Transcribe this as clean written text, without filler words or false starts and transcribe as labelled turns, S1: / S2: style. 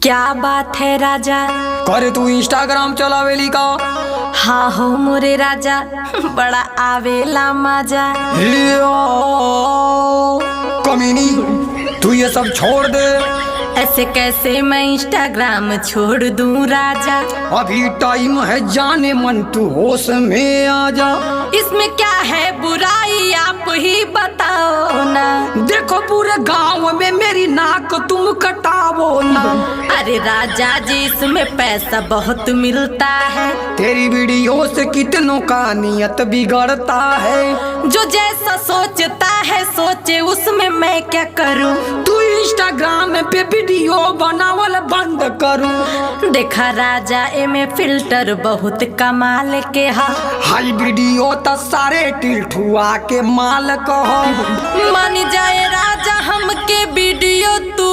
S1: क्या बात है राजा?
S2: करे तू इंस्टाग्राम चलावेली का?
S1: हाँ हो मोरे राजा, बड़ा आवेला मजा।
S2: कमीनी, तू ये सब छोड़ दे।
S1: ऐसे कैसे मैं इंस्टाग्राम छोड़ दूं राजा?
S2: अभी टाइम है जाने मन, तू होश में आ जा।
S1: इसमें क्या है बुराई, आप ही बताओ ना।
S2: देखो पूरे गांव में मेरी नाक तुम कटावो ना।
S1: अरे राजा जी, इसमें पैसा बहुत मिलता है।
S2: तेरी वीडियो से कितनों का नियत बिगड़ता है।
S1: जो जैसा सोचता है सोचे, उसमें मैं क्या करूं।
S2: तू इंस्टाग्राम पे वीडियो बनावल बंद करूं।
S1: देखा राजा, एमे फिल्टर बहुत कमाल के हा।
S2: हाई वीडियो तो सारे टिल्ठुआ के माल कहो।
S1: मान जाए राजा हमके वीडियो तू